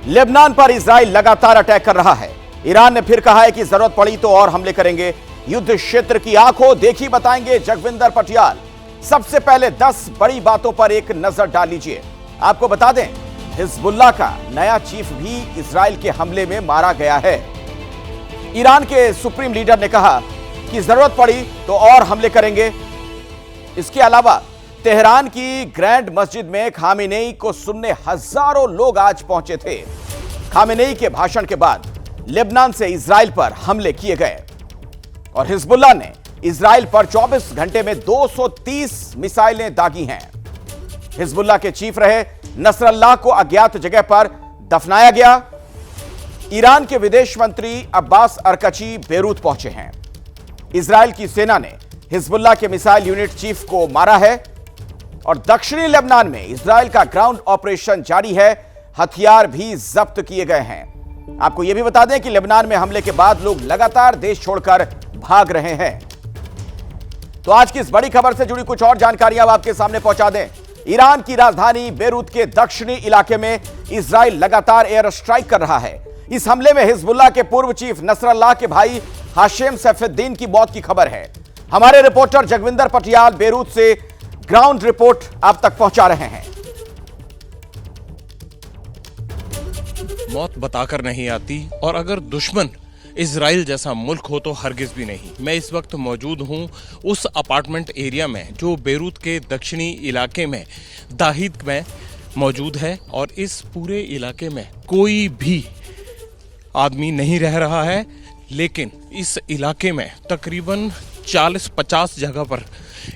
Lebanon पर Israel लगातार attack कर रहा है। ईरान ने फिर कहा है कि जरूरत पड़ी तो और हमले करेंगे। युद्ध क्षेत्र की आंखों देखी बताएंगे जगविंदर पटियाल। सबसे पहले 10 बड़ी बातों पर एक नजर डाल लीजिए। आपको बता दें, हिजबुल्लाह का नया चीफ भी इजराइल के हमले में मारा गया है। ईरान के सुप्रीम लीडर ने कहा कि जरूरत पड़ी तो और हमले करेंगे। इसके अलावा तेहरान की ग्रैंड मस्जिद में खामेनेई को सुनने हजारों लोग आज पहुंचे थे। खामेनेई के भाषण के बाद लेबनान से इजराइल पर हमले किए गए और हिजबुल्लाह ने इजराइल पर 24 घंटे में 230 मिसाइलें दागी हैं। हिजबुल्लाह के चीफ रहे नसरल्लाह को अज्ञात जगह पर दफनाया गया। ईरान के विदेश मंत्री अब्बास अरकची बेरूत पहुंचे हैं। इजराइल की सेना ने हिजबुल्लाह के मिसाइल यूनिट चीफ को मारा है और दक्षिणी लेबनान में इजराइल का ग्राउंड ऑपरेशन जारी है। हथियार भी जब्त किए गए हैं। आपको यह भी बता दें कि लेबनान में हमले के बाद लोग लगातार देश छोड़कर भाग रहे हैं। तो आज की इस बड़ी खबर से जुड़ी कुछ और जानकारियां आपके सामने पहुंचा दें। ईरान की राजधानी बेरूत के दक्षिणी इलाके में इजराइल लगातार एयर स्ट्राइक कर रहा है। इस हमले में हिजबुल्लाह के पूर्व चीफ नसरल्लाह के भाई हाशिम सैफुद्दीन की मौत की खबर है। हमारे रिपोर्टर जगविंदर पटियाल बेरूत से ग्राउंड रिपोर्ट आप तक पहुंचा रहे हैं। मौत बताकर नहीं आती और अगर दुश्मन इजराइल जैसा मुल्क हो तो हरगिज भी नहीं। मैं इस वक्त मौजूद हूं उस अपार्टमेंट एरिया में जो बेरूत के दक्षिणी इलाके में दाहिद में मौजूद है और इस पूरे इलाके में कोई भी आदमी नहीं रह रहा है, लेकिन इस इलाके में तकरीबन 40-50 जगह पर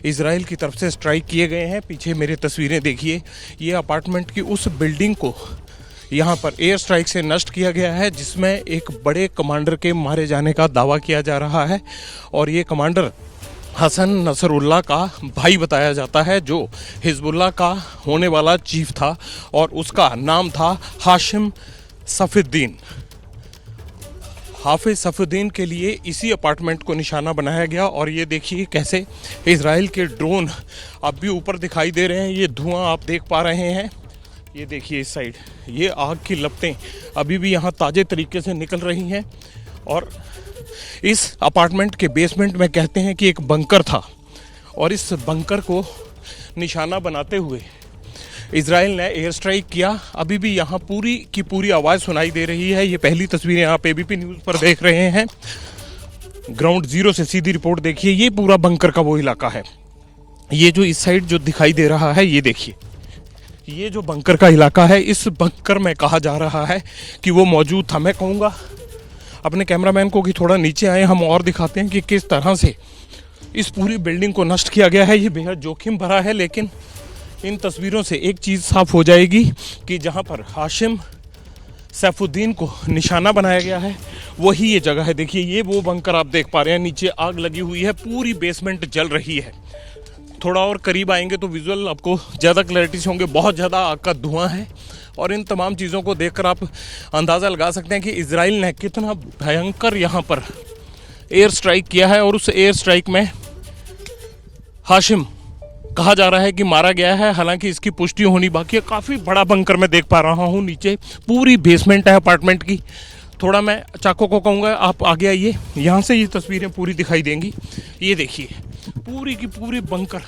इजराइल की तरफ से स्ट्राइक किए गए हैं। पीछे मेरी तस्वीरें देखिए, ये अपार्टमेंट की उस बिल्डिंग को यहाँ पर एयर स्ट्राइक से नष्ट किया गया है जिसमें एक बड़े कमांडर के मारे जाने का दावा किया जा रहा है और ये कमांडर हसन नसरुल्लाह का भाई बताया जाता है जो हिजबुल्लाह का होने वाला चीफ था और उसका नाम था हाशिम सैफुद्दीन। हाफिज सैफुद्दीन के लिए इसी अपार्टमेंट को निशाना बनाया गया और ये देखिए कैसे इजराइल के ड्रोन अब भी ऊपर दिखाई दे रहे हैं। ये धुआं आप देख पा रहे हैं, ये देखिए इस साइड ये आग की लपटें अभी भी यहाँ ताज़े तरीके से निकल रही हैं। और इस अपार्टमेंट के बेसमेंट में कहते हैं कि एक बंकर था और इस बंकर को निशाना बनाते हुए इजराइल ने एयर स्ट्राइक किया। अभी भी यहाँ पूरी की पूरी आवाज़ सुनाई दे रही है। ये पहली तस्वीरें आप एबीपी न्यूज़ पर देख रहे हैं। ग्राउंड जीरो से सीधी रिपोर्ट देखिए। ये पूरा बंकर का वो इलाका है। ये जो इस साइड जो दिखाई दे रहा है ये देखिए, ये जो बंकर का इलाका है, इस बंकर में कहा जा रहा है कि वो मौजूद था। मैं कहूँगा अपने कैमरामैन को कि थोड़ा नीचे आए, हम और दिखाते हैं कि किस तरह से इस पूरी बिल्डिंग को नष्ट किया गया है। ये बेहद जोखिम भरा है, लेकिन इन तस्वीरों से एक चीज़ साफ हो जाएगी कि जहाँ पर हाशिम सैफुद्दीन को निशाना बनाया गया है वही ये जगह है। देखिए ये वो बंकर आप देख पा रहे हैं, नीचे आग लगी हुई है, पूरी बेसमेंट जल रही है। थोड़ा और करीब आएंगे तो विजुअल आपको ज़्यादा क्लैरिटी से होंगे। बहुत ज़्यादा आग का धुआं है और इन तमाम चीज़ों को देखकर आप अंदाज़ा लगा सकते हैं कि इजराइल ने कितना भयंकर यहाँ पर एयर स्ट्राइक किया है। और उस एयर स्ट्राइक में हाशिम कहा जा रहा है कि मारा गया है, हालांकि इसकी पुष्टि होनी बाकी है। काफ़ी बड़ा बंकर मैं देख पा रहा हूँ, नीचे पूरी बेसमेंट है अपार्टमेंट की। थोड़ा मैं चाको को कहूँगा आप आगे आइए, यहाँ से ये तस्वीरें पूरी दिखाई देंगी। ये देखिए पूरी की पूरी बंकर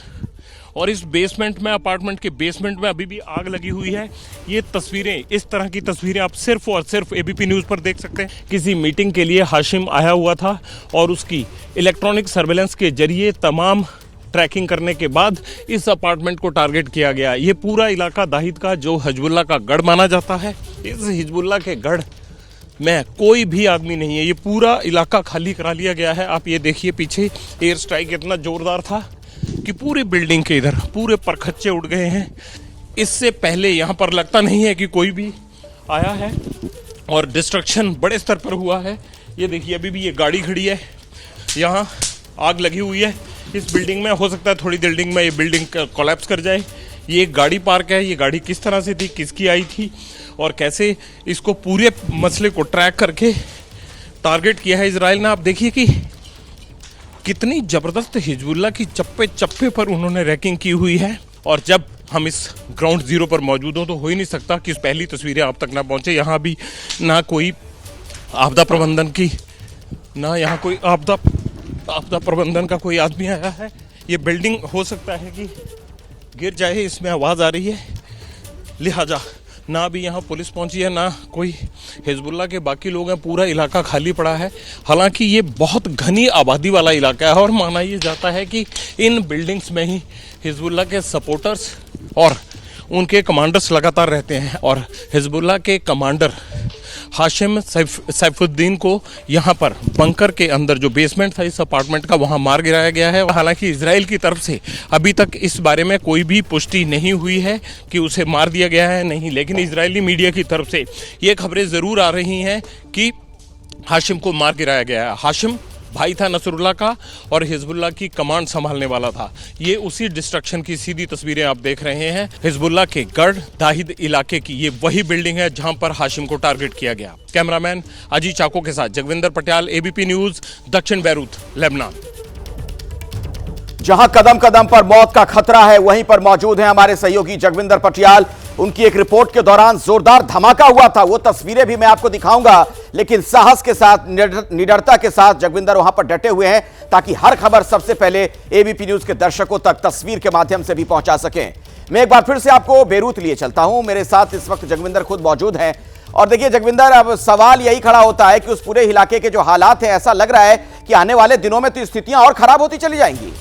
और इस बेसमेंट में, अपार्टमेंट के बेसमेंट में अभी भी आग लगी हुई है। ये तस्वीरें, इस तरह की तस्वीरें आप सिर्फ और सिर्फ एबीपी न्यूज़ पर देख सकते हैं। किसी मीटिंग के लिए हाशिम आया हुआ था और उसकी इलेक्ट्रॉनिक सर्वेलेंस के जरिए तमाम ट्रैकिंग करने के बाद इस अपार्टमेंट को टारगेट किया गया। ये पूरा इलाका दाहिद का जो हिजबुल्लाह का गढ़ माना जाता है, इस हिजबुल्लाह के गढ़ में कोई भी आदमी नहीं है। ये पूरा इलाका खाली करा लिया गया है। आप ये देखिए पीछे एयर स्ट्राइक इतना ज़ोरदार था कि पूरी बिल्डिंग के इधर पूरे परखच्चे उड़ गए हैं। इससे पहले यहाँ पर लगता नहीं है कि कोई भी आया है और डिस्ट्रक्शन बड़े स्तर पर हुआ है। ये देखिए अभी भी ये गाड़ी खड़ी है, यहाँ आग लगी हुई है। इस बिल्डिंग में हो सकता है थोड़ी बिल्डिंग में ये बिल्डिंग कोलैप्स कर जाए। ये एक गाड़ी पार्क है, ये गाड़ी किस तरह से थी, किसकी आई थी और कैसे इसको पूरे मसले को ट्रैक करके टारगेट किया है इजराइल ने। आप देखिए कि कितनी ज़बरदस्त हिजबुल्लाह की चप्पे चप्पे पर उन्होंने रैकिंग की हुई है। और जब हम इस ग्राउंड जीरो पर मौजूद हों तो हो ही नहीं सकता कि पहली तस्वीरें आप तक ना पहुंचे। यहाँ भी ना कोई आपदा प्रबंधन की, ना यहाँ कोई आपदा प्रबंधन का कोई आदमी आया है। ये बिल्डिंग हो सकता है कि गिर जाए, इसमें आवाज़ आ रही है, लिहाजा ना भी यहाँ पुलिस पहुंची है, ना कोई हिजबुल्लाह के बाकी लोग हैं। पूरा इलाका खाली पड़ा है। हालांकि ये बहुत घनी आबादी वाला इलाका है और माना ये जाता है कि इन बिल्डिंग्स में ही हिजबुल्लाह के सपोर्टर्स और उनके कमांडर्स लगातार रहते हैं। और हिजबुल्लाह के कमांडर हाशिम सैफुद्दीन को यहाँ पर बंकर के अंदर जो बेसमेंट था इस अपार्टमेंट का, वहाँ मार गिराया गया है। हालांकि इजराइल की तरफ से अभी तक इस बारे में कोई भी पुष्टि नहीं हुई है कि उसे मार दिया गया है नहीं, लेकिन इजरायली मीडिया की तरफ से ये खबरें ज़रूर आ रही हैं कि हाशिम को मार गिराया गया है। हाशिम भाई था नसरुल्लाह का और हिजबुल्लाह की कमांड संभालने वाला था। ये उसी डिस्ट्रक्शन की सीधी तस्वीरें आप देख रहे हैं। हिजबुल्लाह के गढ़ दाहिद इलाके की ये वही बिल्डिंग है जहां पर हाशिम को टारगेट किया गया। कैमरामैन अजीत चाको के साथ जगविंदर पटियाल, एबीपी न्यूज, दक्षिण बैरूत, लेबनान। जहां कदम कदम पर मौत का खतरा है वहीं पर मौजूद हैं हमारे सहयोगी जगविंदर पटियाल। उनकी एक रिपोर्ट के दौरान जोरदार धमाका हुआ था, वो तस्वीरें भी मैं आपको दिखाऊंगा, लेकिन साहस के साथ, निडरता के साथ जगविंदर वहां पर डटे हुए हैं ताकि हर खबर सबसे पहले एबीपी न्यूज के दर्शकों तक तस्वीर के माध्यम से भी पहुंचा सकें। मैं एक बार फिर से आपको बेरूत लिए चलता हूं। मेरे साथ इस वक्त जगविंदर खुद मौजूद हैं। और देखिए जगविंदर, अब सवाल यही खड़ा होता है कि उस पूरे इलाके के जो हालात हैं, ऐसा लग रहा है कि आने वाले दिनों में तो स्थितियां और खराब होती चली जाएंगी।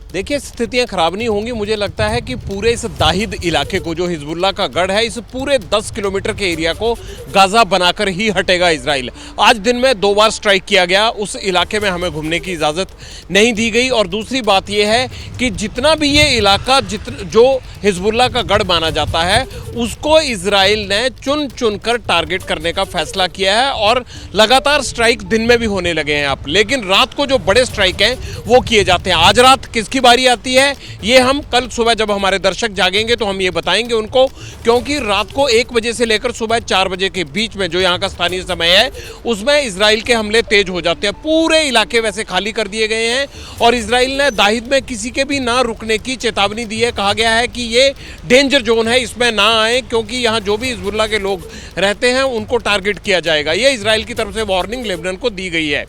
देखिए, स्थितियां खराब नहीं होंगी। मुझे लगता है कि पूरे इस दाहिद इलाके को, जो हिजबुल्लाह का गढ़ है, इस पूरे 10 किलोमीटर के एरिया को गाजा बनाकर ही हटेगा इजराइल। आज दिन में 2 बार स्ट्राइक किया गया, उस इलाके में हमें घूमने की इजाज़त नहीं दी गई। और दूसरी बात यह है कि जितना भी ये इलाका जो हिजबुल्लाह का गढ़ माना जाता है, उसको इजराइल ने चुन चुन कर टारगेट करने का फैसला किया है। और लगातार स्ट्राइक दिन में भी होने लगे हैं आप, लेकिन रात को जो बड़े स्ट्राइक हैं वो किए जाते हैं। आज रात किसकी बारी आती है ये हम कल सुबह जब हमारे दर्शक जागेंगे तो हम ये बताएंगे उनको, क्योंकि रात को 1 बजे से लेकर सुबह 4 बजे के बीच में, जो यहाँ का स्थानीय समय है, उसमें इजराइल के हमले तेज हो जाते हैं। पूरे इलाके वैसे खाली कर दिए गए हैं और इजराइल ने दाहिद में किसी के भी ना रुकने की चेतावनी दी है। कहा गया है कि ये डेंजर जोन है, इसमें ना आए, क्योंकि यहाँ जो भी हिजबुल्लाह के लोग रहते हैं उनको टारगेट किया जाएगा। ये इजराइल की तरफ से वार्निंग लेबनान को दी गई है।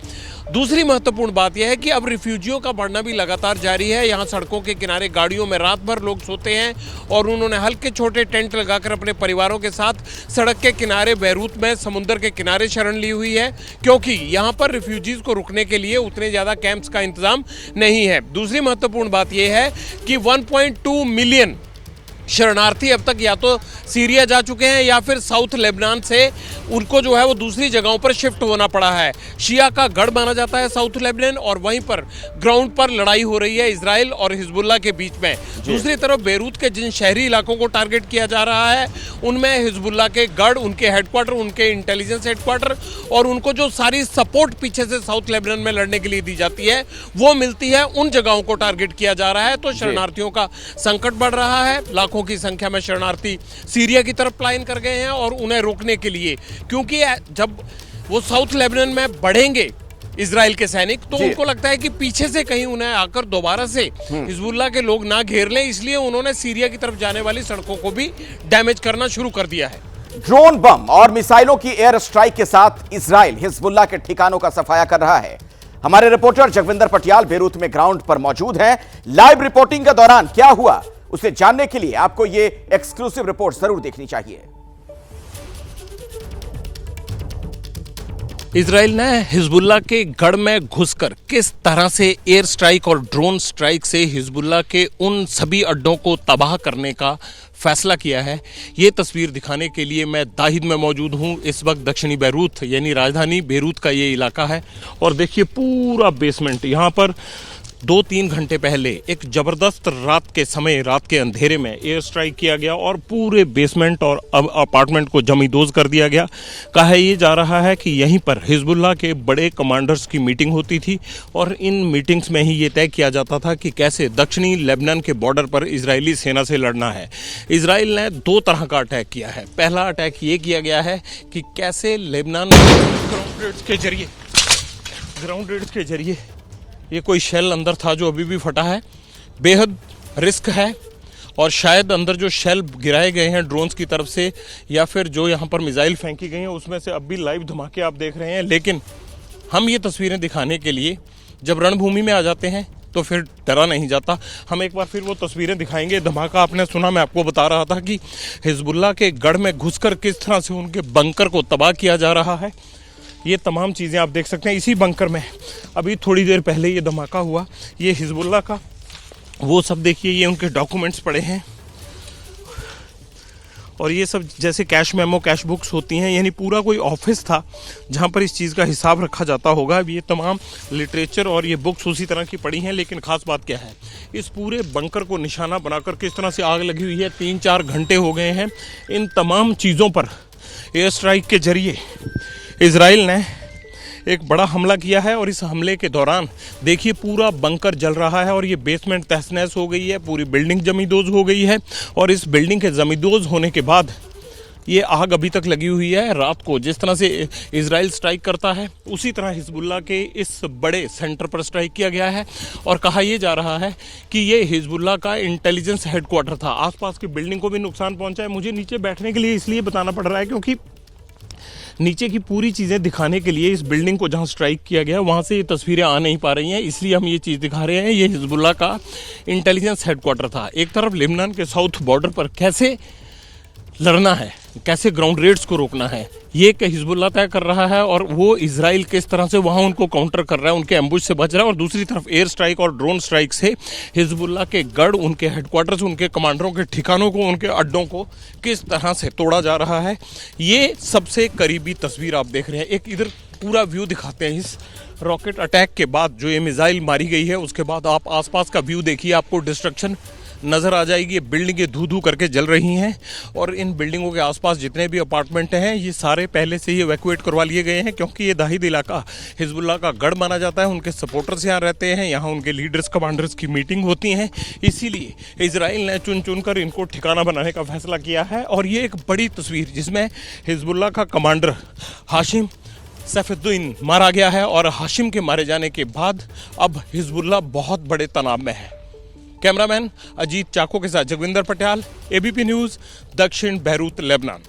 दूसरी महत्वपूर्ण बात यह है कि अब रिफ्यूजियों का बढ़ना भी लगातार जारी है। यहाँ सड़कों के किनारे गाड़ियों में रात भर लोग सोते हैं और उन्होंने हल्के छोटे टेंट लगाकर अपने परिवारों के साथ सड़क के किनारे बैरूत में समुद्र के किनारे शरण ली हुई है, क्योंकि यहाँ पर रिफ्यूजीज को रुकने के लिए उतने ज़्यादा कैंप्स का इंतजाम नहीं है। दूसरी महत्वपूर्ण बात यह है कि 1.2 मिलियन शरणार्थी अब तक या तो सीरिया जा चुके हैं या फिर साउथ लेबनान से उनको जो है वो दूसरी जगहों पर शिफ्ट होना पड़ा है। शिया का गढ़ माना जाता है साउथ लेबनान, और वहीं पर ग्राउंड पर लड़ाई हो रही है इजराइल और हिजबुल्लाह के बीच में। दूसरी तरफ बेरूत के जिन शहरी इलाकों को टारगेट किया जा रहा है उनमें हिजबुल्लाह के गढ़, उनके हेडक्वार्टर, उनके इंटेलिजेंस हेडक्वार्टर और उनको जो सारी सपोर्ट पीछे से साउथ लेबनान में लड़ने के लिए दी जाती है वो मिलती है, उन जगहों को टारगेट किया जा रहा है। तो शरणार्थियों का संकट बढ़ रहा है। लाखों की संख्या में शरणार्थी सीरिया की तरफ पलायन कर गए हैं और उन्हें रोकने के लिए, क्योंकि जब वो साउथ लेबनान में बढ़ेंगे इजराइल के सैनिक, तो उनको लगता है कि पीछे से कहीं उन्हें आकर दोबारा से हिजबुल्लाह के लोग ना घेर लें, इसलिए उन्होंने सीरिया की तरफ जाने वाली सड़कों को भी डैमेज करना शुरू कर दिया है। ड्रोन बम और मिसाइलों की एयर स्ट्राइक के साथ इजराइल हिजबुल्लाह के ठिकानों का सफाया कर रहा है। हमारे रिपोर्टर जगविंदर पटियाल बेरूत में ग्राउंड पर मौजूद हैं। लाइव रिपोर्टिंग के दौरान क्या हुआ उसे जानने के लिए आपको यह एक्सक्लूसिव रिपोर्ट जरूर देखनी चाहिए। इजराइल ने हिजबुल्लाह के गढ़ में घुसकर किस तरह से एयर स्ट्राइक और ड्रोन स्ट्राइक से हिजबुल्लाह के उन सभी अड्डों को तबाह करने का फैसला किया है, ये तस्वीर दिखाने के लिए मैं दाहिद में मौजूद हूँ। इस वक्त दक्षिणी बैरूत यानी राजधानी बेरूत का ये इलाका है और देखिए पूरा बेसमेंट, यहाँ पर 2-3 घंटे पहले एक ज़बरदस्त रात के समय, रात के अंधेरे में एयर स्ट्राइक किया गया और पूरे बेसमेंट और अपार्टमेंट को जमींदोज कर दिया गया। कहा ये जा रहा है कि यहीं पर हिजबुल्लाह के बड़े कमांडर्स की मीटिंग होती थी और इन मीटिंग्स में ही ये तय किया जाता था कि कैसे दक्षिणी लेबनान के बॉर्डर पर इजरायली सेना से लड़ना है। इजराइल ने 2 तरह का अटैक किया है। पहला अटैक ये किया गया है कि कैसे लेबनान ग्राउंड रेड्स के जरिए ये कोई शेल अंदर था जो अभी भी फटा है। बेहद रिस्क है और शायद अंदर जो शेल गिराए गए हैं ड्रोन्स की तरफ से या फिर जो यहाँ पर मिसाइल फेंकी गई हैं उसमें से अब भी लाइव धमाके आप देख रहे हैं। लेकिन हम ये तस्वीरें दिखाने के लिए जब रणभूमि में आ जाते हैं तो फिर डरा नहीं जाता। हम एक बार फिर वो तस्वीरें दिखाएंगे। धमाका आपने सुना, मैं आपको बता रहा था कि हिजबुल्लाह के गढ़ में घुसकर किस तरह से उनके बंकर को तबाह किया जा रहा है। ये तमाम चीज़ें आप देख सकते हैं। इसी बंकर में अभी थोड़ी देर पहले ये धमाका हुआ। ये हिजबुल्लाह का वो सब देखिए, ये उनके डॉक्यूमेंट्स पड़े हैं और ये सब जैसे कैश मेमो, कैश बुक्स होती हैं, यानी पूरा कोई ऑफिस था जहाँ पर इस चीज़ का हिसाब रखा जाता होगा। अब ये तमाम लिटरेचर और ये बुक्स उसी तरह की पड़ी हैं। लेकिन ख़ास बात क्या है, इस पूरे बंकर को निशाना बनाकर किस तरह से आग लगी हुई है। 3-4 घंटे हो गए हैं। इन तमाम चीज़ों पर एयर स्ट्राइक के जरिए इजराइल ने एक बड़ा हमला किया है और इस हमले के दौरान देखिए पूरा बंकर जल रहा है और ये बेसमेंट तहस नहस हो गई है, पूरी बिल्डिंग जमींदोज हो गई है। और इस बिल्डिंग के जमींदोज होने के बाद ये आग अभी तक लगी हुई है। रात को जिस तरह से इजराइल स्ट्राइक करता है उसी तरह हिजबुल्लाह के इस बड़े सेंटर पर स्ट्राइक किया गया है और कहा यह जा रहा है कि ये हिजबुल्लाह का इंटेलिजेंस हेडक्वार्टर था। आसपास की बिल्डिंग को भी नुकसान पहुंचा है। मुझे नीचे बैठने के लिए इसलिए बताना पड़ रहा है क्योंकि नीचे की पूरी चीज़ें दिखाने के लिए इस बिल्डिंग को जहां स्ट्राइक किया गया वहां से ये तस्वीरें आ नहीं पा रही हैं, इसलिए हम ये चीज़ दिखा रहे हैं। ये हिजबुल्लाह का इंटेलिजेंस हेडक्वार्टर था। एक तरफ लेबनान के साउथ बॉर्डर पर कैसे लड़ना है, कैसे ग्राउंड रेड्स को रोकना है, ये हिजबुल्लाह तय कर रहा है और वो इजराइल किस तरह से वहाँ उनको काउंटर कर रहा है, उनके एम्बुश से बच रहा है। और दूसरी तरफ एयर स्ट्राइक और ड्रोन स्ट्राइक से हिजबुल्लाह के गढ़, उनके हेडक्वार्टर्स, उनके कमांडरों के ठिकानों को, उनके अड्डों को किस तरह से तोड़ा जा रहा है। ये सबसे करीबी तस्वीर आप देख रहे हैं। एक इधर पूरा व्यू दिखाते हैं इस रॉकेट अटैक के बाद जो ये मिसाइल मारी गई है उसके बाद आप आसपास का व्यू देखिए, आपको डिस्ट्रक्शन नज़र आ जाएगी। ये बिल्डिंगें धू धू करके जल रही हैं और इन बिल्डिंगों के आसपास जितने भी अपार्टमेंट हैं ये सारे पहले से ही इवैक्यूएट करवा लिए गए हैं क्योंकि ये दाहिद इलाका हिजबुल्लाह का गढ़ माना जाता है। उनके सपोर्टर्स यहाँ रहते हैं, यहाँ उनके लीडर्स, कमांडर्स की मीटिंग होती हैं। इसीलिए इजराइल ने चुन चुन कर इनको ठिकाना बनाने का फैसला किया है। और ये एक बड़ी तस्वीर जिसमें हिजबुल्लाह का कमांडर हाशिम सैफुद्दीन मारा गया है और हाशिम के मारे जाने के बाद अब हिजबुल्लाह बहुत बड़े तनाव में है। कैमरामैन अजीत चाको के साथ जगविंदर पटियाल, एबीपी न्यूज, दक्षिण बेरूत, लेबनान।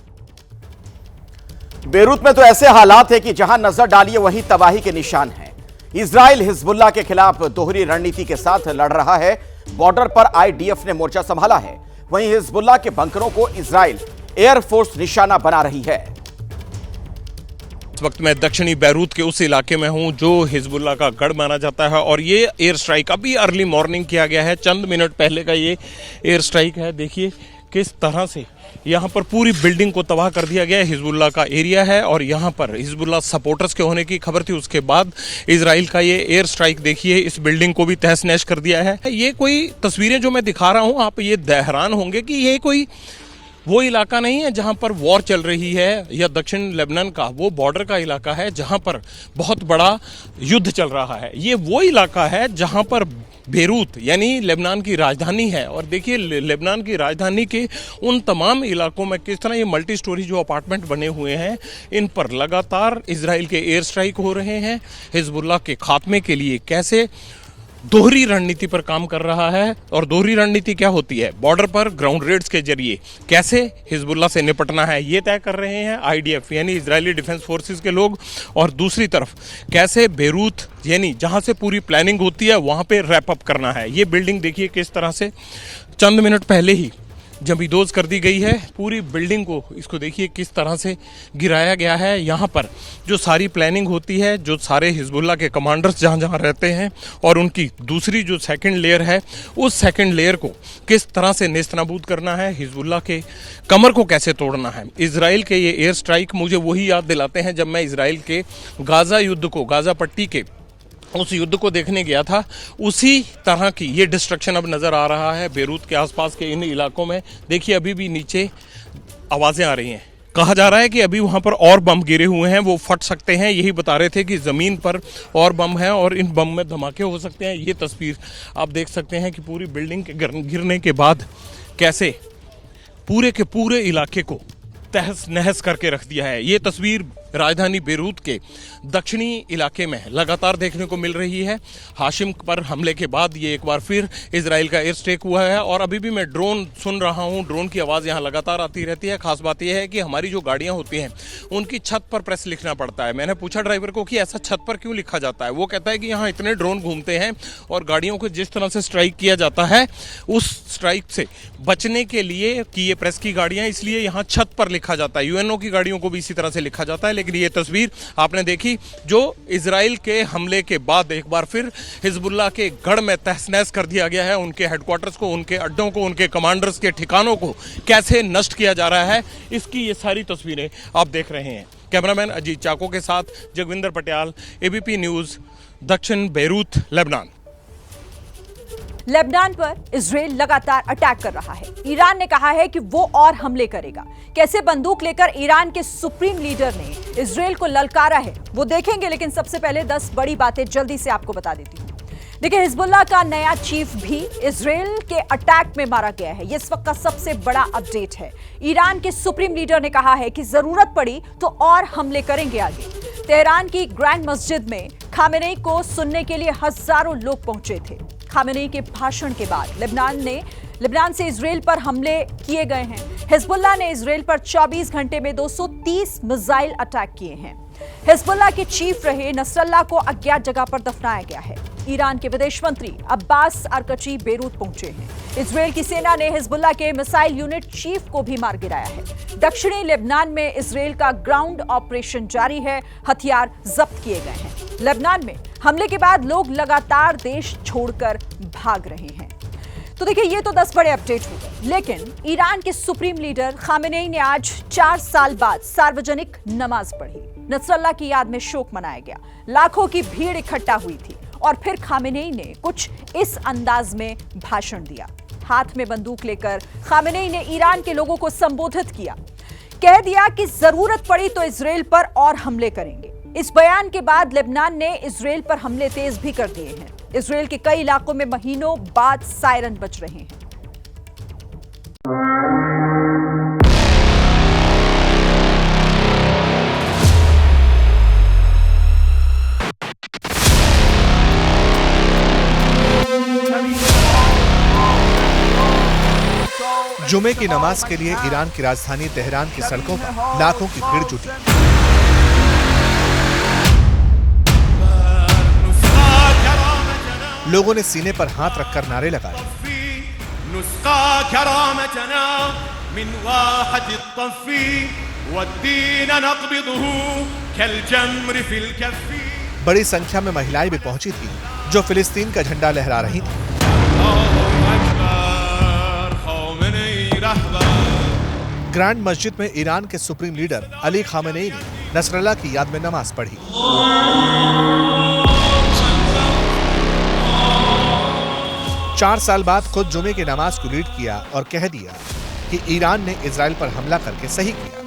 बेरूत में तो ऐसे हालात है कि जहां नजर डालिए वहीं तबाही के निशान हैं। इजराइल हिजबुल्लाह के खिलाफ दोहरी रणनीति के साथ लड़ रहा है। बॉर्डर पर आईडीएफ ने मोर्चा संभाला है, वहीं हिजबुल्लाह के बंकरों को इजराइल एयरफोर्स निशाना बना रही है। इस वक्त मैं दक्षिणी बैरूत के उस इलाके में हूं जो हिजबुल्लाह का गढ़ माना जाता है और ये एयर स्ट्राइक अभी अर्ली मॉर्निंग किया गया है। चंद मिनट पहले का ये एयर स्ट्राइक है। देखिए किस तरह से यहाँ पर पूरी बिल्डिंग को तबाह कर दिया गया है। हिजबुल्लाह का एरिया है और यहाँ पर हिजबुल्लाह सपोर्टर्स के होने की खबर थी। उसके बाद इजराइल का ये एयर स्ट्राइक देखिए, इस बिल्डिंग को भी तहस नहस कर दिया है। ये कोई तस्वीरें जो मैं दिखा रहा हूँ, आप ये हैरान होंगे कि ये कोई वो इलाका नहीं है जहां पर वॉर चल रही है या दक्षिण लेबनान का वो बॉर्डर का इलाका है जहां पर बहुत बड़ा युद्ध चल रहा है। ये वो इलाका है जहां पर बेरूत यानी लेबनान की राजधानी है। और देखिए लेबनान की राजधानी के उन तमाम इलाकों में किस तरह ये मल्टी स्टोरी जो अपार्टमेंट बने हुए हैं इन पर लगातार इजराइल के एयर स्ट्राइक हो रहे हैं। हिजबुल्लाह के खात्मे के लिए कैसे दोहरी रणनीति पर काम कर रहा है। और दोहरी रणनीति क्या होती है, बॉर्डर पर ग्राउंड रेड्स के जरिए कैसे हिजबुल्लाह से निपटना है ये तय कर रहे हैं आईडीएफ यानी इजरायली डिफेंस फोर्सेस के लोग। और दूसरी तरफ कैसे बेरूत यानी जहां से पूरी प्लानिंग होती है वहां पे रैप अप करना है। ये बिल्डिंग देखिए किस तरह से चंद मिनट पहले ही जमींदोज कर दी गई है। पूरी बिल्डिंग को इसको देखिए किस तरह से गिराया गया है। यहाँ पर जो सारी प्लानिंग होती है, जो सारे हिजबुल्लाह के कमांडर्स जहाँ जहाँ रहते हैं और उनकी दूसरी जो सेकंड लेयर है उस सेकंड लेयर को किस तरह से नेस्तनाबूद करना है, हिजबुल्लाह के कमर को कैसे तोड़ना है। इजराइल के ये एयर स्ट्राइक मुझे वही याद दिलाते हैं जब मैं इजराइल के गाज़ा युद्ध को, गाज़ा पट्टी के उस युद्ध को देखने गया था। उसी तरह की ये डिस्ट्रक्शन अब नज़र आ रहा है बेरूत के आसपास के इन इलाकों में। देखिए अभी भी नीचे आवाज़ें आ रही हैं। कहा जा रहा है कि अभी वहाँ पर और बम गिरे हुए हैं, वो फट सकते हैं। यही बता रहे थे कि ज़मीन पर और बम है और इन बम में धमाके हो सकते हैं। ये तस्वीर आप देख सकते हैं कि पूरी बिल्डिंग के गिरने के बाद कैसे पूरे के पूरे इलाके को तहस नहस करके रख दिया है। ये तस्वीर राजधानी बेरूत के दक्षिणी इलाके में लगातार देखने को मिल रही है। हाशिम पर हमले के बाद ये एक बार फिर इजराइल का एयर स्ट्राइक हुआ है और अभी भी मैं ड्रोन सुन रहा हूँ। ड्रोन की आवाज़ यहाँ लगातार आती रहती है। खास बात यह है कि हमारी जो गाड़ियाँ होती हैं उनकी छत पर प्रेस लिखना पड़ता है। मैंने पूछा ड्राइवर को कि ऐसा छत पर क्यों लिखा जाता है। वो कहता है कि यहाँ इतने ड्रोन घूमते हैं और गाड़ियों को जिस तरह से स्ट्राइक किया जाता है उस स्ट्राइक से बचने के लिए कि ये प्रेस की गाड़ियाँ, इसलिए यहाँ छत पर लिखा जाता है। यूएनओ की गाड़ियों को भी इसी तरह से लिखा जाता है। लेकिन ये तस्वीर आपने देखी जो इजराइल के हमले के बाद एक बार फिर हिजबुल्लाह के गढ़ में तहस-नहस कर दिया गया है। उनके हेडक्वार्टर्स को, उनके अड्डों को, उनके कमांडर्स के ठिकानों को कैसे नष्ट किया जा रहा है, इसकी ये सारी तस्वीरें आप देख रहे हैं। कैमरामैन अजीत चाको के साथ जगविंदर पटियाल, एबीपी न्यूज़, दक्षिण बेरूत, लेबनान। लेबनान पर इजराइल लगातार अटैक कर रहा है। ईरान ने कहा है कि वो और हमले करेगा। कैसे बंदूक लेकर ईरान के सुप्रीम लीडर ने इजराइल को ललकारा है वो देखेंगे, लेकिन सबसे पहले 10 बड़ी बातें जल्दी से आपको बता देती हूं। देखिए, हिजबुल्लाह का नया चीफ भी इजराइल के अटैक में मारा गया है। ये इस वक्त का सबसे बड़ा अपडेट है। ईरान के सुप्रीम लीडर ने कहा है कि जरूरत पड़ी तो और हमले करेंगे आगे। तेहरान की ग्रैंड मस्जिद में खामेनेई को सुनने के लिए हजारों लोग पहुंचे थे। खामेनेई के भाषण के बाद लेबनान से इजराइल पर हमले किए गए हैं। हिजबुल्लाह ने इजराइल पर 24 घंटे में 230 मिसाइल अटैक किए हैं। हिजबुल्लाह के चीफ रहे नसरल्लाह को अज्ञात जगह पर दफनाया गया है। ईरान के विदेश मंत्री अब्बास अरकची बेरूत पहुंचे हैं। इजराइल की सेना ने हिजबुल्लाह के मिसाइल यूनिट चीफ को भी मार गिराया है। दक्षिणी लेबनान में इजराइल का ग्राउंड ऑपरेशन जारी है। हथियार जब्त किए गए हैं। लेबनान में हमले के बाद लोग लगातार देश छोड़कर भाग रहे हैं। तो देखिए, ये तो 10 बड़े अपडेट हो गए, लेकिन ईरान के सुप्रीम लीडर खामेनेई ने आज 4 साल बाद सार्वजनिक नमाज पढ़ी। नसरल्लाह की याद में शोक मनाया गया। लाखों की भीड़ इकट्ठा हुई थी और फिर खामेनेई ने कुछ इस अंदाज में भाषण दिया। हाथ में बंदूक लेकर खामेनेई ने ईरान के लोगों को संबोधित किया। कह दिया कि जरूरत पड़ी तो इजराइल पर और हमले करेंगे। इस बयान के बाद लेबनान ने इजराइल पर हमले तेज भी कर दिए हैं। इजराइल के कई इलाकों में महीनों बाद सायरन बज रहे हैं। जुमे की नमाज के लिए ईरान की राजधानी तेहरान की सड़कों पर लाखों की भीड़ जुटी। लोगों ने सीने पर हाथ रखकर नारे लगाए। बड़ी संख्या में महिलाएं भी पहुंची थी जो फिलिस्तीन का झंडा लहरा रही थी। ग्रैंड मस्जिद में ईरान के सुप्रीम लीडर अली खामेनेई ने नसरल्लाह की याद में नमाज पढ़ी। 4 साल बाद खुद जुमे की नमाज को लीड किया और कह दिया कि ईरान ने इजराइल पर हमला करके सही किया।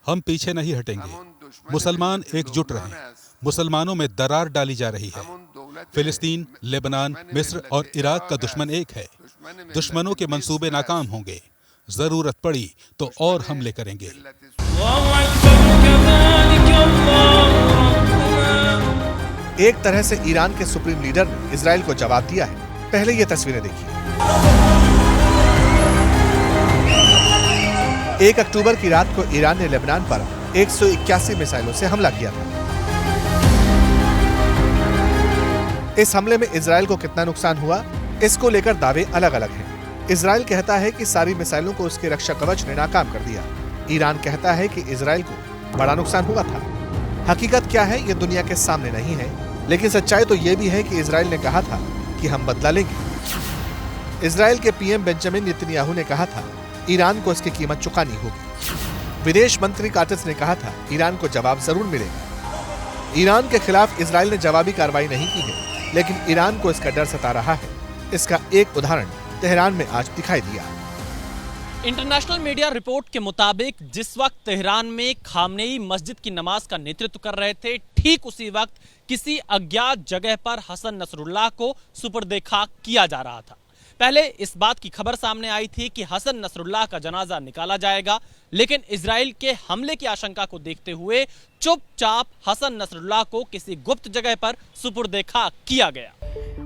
हम पीछे नहीं हटेंगे। मुसलमान एकजुट रहें। मुसलमानों में दरार डाली जा रही है। फिलिस्तीन, लेबनान, मिस्र और इराक का दुश्मन एक है। दुश्मनों के मंसूबे नाकाम होंगे। जरूरत पड़ी तो और हमले करेंगे। एक तरह से ईरान के सुप्रीम लीडर ने इजराइल को जवाब दिया है। पहले ये तस्वीरें देखिए। 1 अक्टूबर की रात को ईरान ने लेबनान पर 181 मिसाइलों से हमला किया था। इस हमले में इजराइल को कितना नुकसान हुआ, इसको लेकर दावे अलग अलग हैं। इजराइल कहता है कि सारी मिसाइलों को उसके रक्षा कवच ने नाकाम कर दिया। ईरान कहता है कि इजराइल को बड़ा नुकसान हुआ था। हकीकत क्या है ये दुनिया के सामने नहीं है, लेकिन सच्चाई तो ये भी है कि इजराइल ने कहा था कि हम बदला लेंगे। इजराइल के पीएम बेंजामिन नेतन्याहू ने कहा था ईरान को इसकी कीमत चुकानी होगी। विदेश मंत्री काटिस ने कहा था ईरान को जवाब जरूर मिलेगा। ईरान के खिलाफ इजराइल ने जवाबी कार्रवाई नहीं की है, लेकिन ईरान को इसका डर सता रहा है। इसका एक उदाहरण तेहरान में आज दिखाई दिया। इंटरनेशनल मीडिया रिपोर्ट के मुताबिक जिस वक्त तेहरान में खामनेई मस्जिद की नमाज का नेतृत्व कर रहे थे, ठीक उसी वक्त किसी अज्ञात जगह पर हसन नसरुल्लाह को सुपर्दे खाक किया जा रहा था। पहले इस बात की खबर सामने आई थी कि हसन नसरुल्लाह का जनाजा निकाला जाएगा, लेकिन इजराइल के हमले की आशंका को देखते हुए चुपचाप हसन नसरुल्लाह को किसी गुप्त जगह पर सुपुर्द खाक किया गया।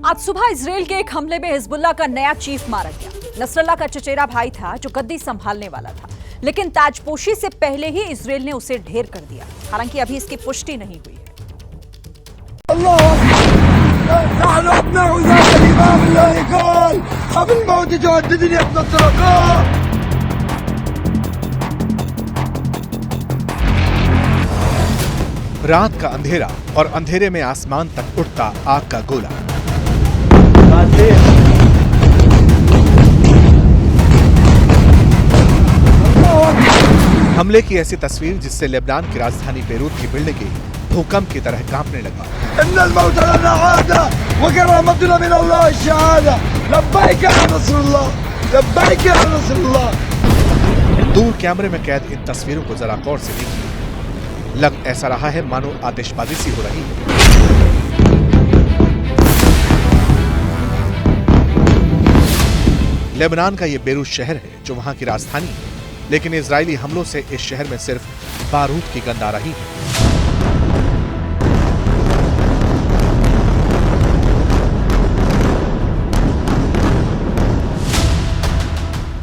आज सुबह इजराइल के एक हमले में हिजबुल्लाह का नया चीफ मारा गया। नसरुल्लाह का चचेरा भाई था जो गद्दी संभालने वाला था, लेकिन ताजपोशी से पहले ही इजराइल ने उसे ढेर कर दिया। हालांकि अभी इसकी पुष्टि नहीं हुई है। रात का अंधेरा और अंधेरे में आसमान तक उठता आग का गोला। हमले की ऐसी तस्वीर जिससे लेबनान की राजधानी बेरूत की बिल्डिंगें भूकंप की तरह कांपने लगी। दूर कैमरे में कैद इन तस्वीरों को जरा गौर से देखिए। लग ऐसा रहा है मानो आतिशबाजी सी हो रही है। लेबनान का ये बेरूत शहर है जो वहां की राजधानी है, लेकिन इजरायली हमलों से इस शहर में सिर्फ बारूद की गंध आ रही है।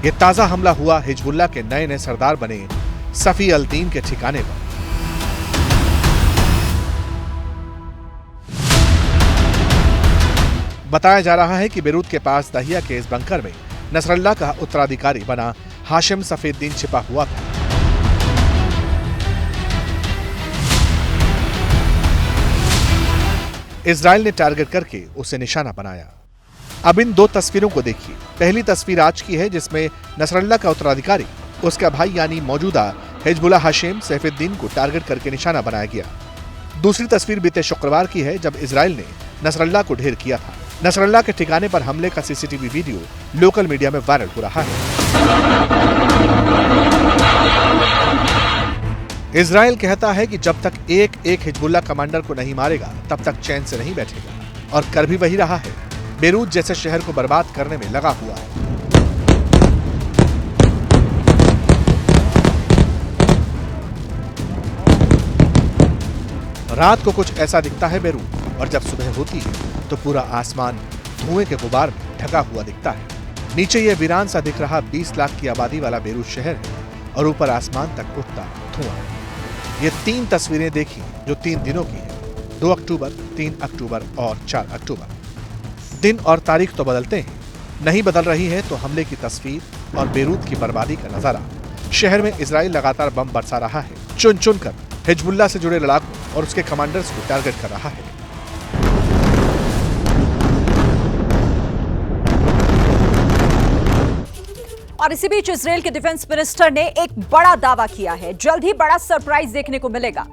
ये ताजा हमला हुआ हिजबुल्लाह के नए नए सरदार बने सफी अल-दीन के ठिकाने पर। बताया जा रहा है कि बेरूत के पास दहिया के इस बंकर में नसरल्लाह का उत्तराधिकारी बना हाशिम सफीउद्दीन छिपा हुआ था। इजराइल ने टारगेट करके उसे निशाना बनाया। अब इन दो तस्वीरों को देखिए। पहली तस्वीर आज की है जिसमें नसरल्लाह का उत्तराधिकारी, उसका भाई यानी मौजूदा हिजबुल्लाह हाशिम सफीउद्दीन को टारगेट करके निशाना बनाया गया। दूसरी तस्वीर बीते शुक्रवार की है जब इजराइल ने नसरल्लाह को ढेर किया था। नसरल्लाह के ठिकाने पर हमले का सीसीटीवी वीडियो लोकल मीडिया में वायरल हो रहा है। इजराइल कहता है कि जब तक एक हिजबुल्लाह कमांडर को नहीं मारेगा तब तक चैन से नहीं बैठेगा, और कर भी वही रहा है। बेरूत जैसे शहर को बर्बाद करने में लगा हुआ है। रात को कुछ ऐसा दिखता है बेरूत, और जब सुबह होती है तो पूरा आसमान धुएं के गुबार में ढका हुआ दिखता है। नीचे ये वीरान सा दिख रहा 20 लाख की आबादी वाला बेरूत शहर है, और ऊपर आसमान तक उठता धुआं। ये 3 तस्वीरें देखी जो 3 दिनों की है, 2 अक्टूबर, 3 अक्टूबर और 4 अक्टूबर। दिन और तारीख तो बदलते हैं, नहीं बदल रही है तो हमले की तस्वीर और बेरूत की बर्बादी का नजारा। शहर में इजराइल लगातार बम बरसा रहा है, चुन चुन कर हिजबुल्लाह से जुड़े लड़ाकों और उसके कमांडर्स को टारगेट कर रहा है। और इसी बीच इजराइल के डिफेंस मिनिस्टर ने एक बड़ा दावा किया है। जल्द ही बड़ा सरप्राइज देखने को मिलेगा।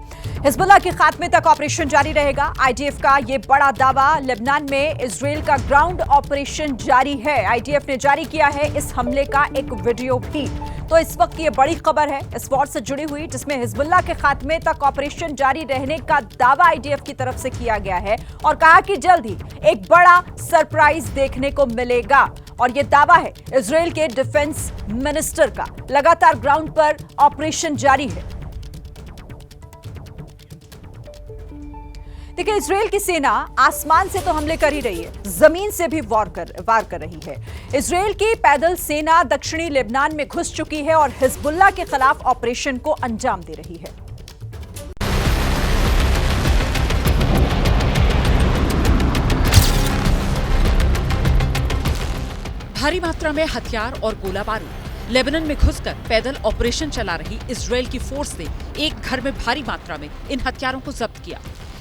हिजबुल्लाह के खात्मे तक ऑपरेशन जारी रहेगा। आईडीएफ का ये बड़ा दावा। लेबनान में इजराइल का ग्राउंड ऑपरेशन जारी है। आईडीएफ ने जारी किया है इस हमले का एक वीडियो भी। तो इस वक्त ये बड़ी खबर है इस वॉर से जुड़ी हुई, जिसमें हिजबुल्लाह के खात्मे तक ऑपरेशन जारी रहने का दावा आईडीएफ की तरफ से किया गया है, और कहा कि जल्द ही एक बड़ा सरप्राइज देखने को मिलेगा। और ये दावा है इजराइल के डिफेंस मिनिस्टर का। लगातार ग्राउंड पर ऑपरेशन जारी है। देखिए, इजराइल की सेना आसमान से तो हमले कर ही रही है, जमीन से भी वार कर रही है। इजराइल की पैदल सेना दक्षिणी लेबनान में घुस चुकी है और हिजबुल्लाह के खिलाफ ऑपरेशन को अंजाम दे रही है। भारी मात्रा में हथियार और गोला बारूद। लेबनान में घुसकर पैदल ऑपरेशन चला रही इजराइल की फोर्स ने एक घर में भारी मात्रा में इन हथियारों को जब्त किया।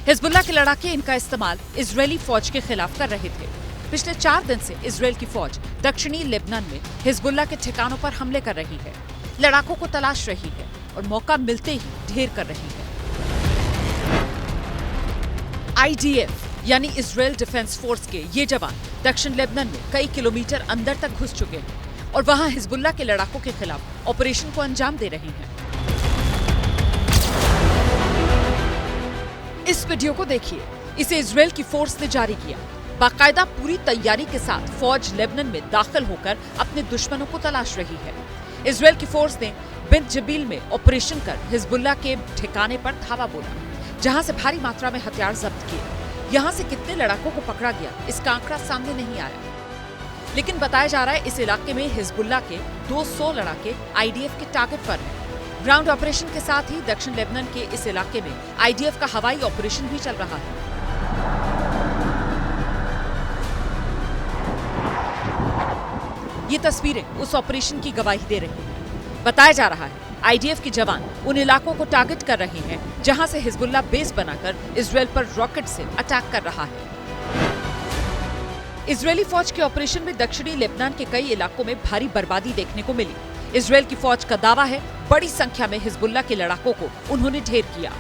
हिजबुल्लाह के लड़ाके इनका इस्तेमाल इजरायली फौज के खिलाफ कर रहे थे। पिछले 4 दिन से इजराइल की फौज दक्षिणी लेबनान में हिजबुल्लाह के ठिकानों पर हमले कर रही है, लड़ाकों को तलाश रही है और मौका मिलते ही ढेर कर रही है। आईडीएफ यानी इजराइल डिफेंस फोर्स के ये जवान दक्षिण लेबनान में कई किलोमीटर अंदर तक घुस चुके हैं और वहां हिजबुल्लाह के लड़ाकों के खिलाफ ऑपरेशन को अंजाम दे रहे हैं। इस वीडियो को देखिए, इसे इजराइल की फोर्स ने जारी किया। बाकायदा पूरी तैयारी के साथ फौज लेबनान में दाखिल होकर अपने दुश्मनों को तलाश रही है। इजरायल की फोर्स ने बिन जबील में ऑपरेशन कर हिजबुल्लाह के ठिकाने पर धावा बोला, जहां से भारी मात्रा में हथियार जब्त किए। यहां से कितने लड़ाकों को पकड़ा गया इसका आंकड़ा सामने नहीं आया, लेकिन बताया जा रहा है इस इलाके में हिजबुल्लाह के 200 लड़ाके आईडीएफ के टारगेट पर हैं। ग्राउंड ऑपरेशन के साथ ही दक्षिण लेबनान के इस इलाके में आईडीएफ का हवाई ऑपरेशन भी चल रहा है। ये तस्वीरें उस ऑपरेशन की गवाही दे रही हैं। बताया जा रहा है आईडीएफ के जवान उन इलाकों को टारगेट कर रहे हैं जहां से हिजबुल्लाह बेस बनाकर इजरायल पर रॉकेट से अटैक कर रहा है। इजरायली फौज के ऑपरेशन में दक्षिणी लेबनान के कई इलाकों में भारी बर्बादी देखने को मिली। इजरायल की फौज का दावा है बड़ी संख्या में हिजबुल्लाह के लड़ाकों को उन्होंने ढेर किया।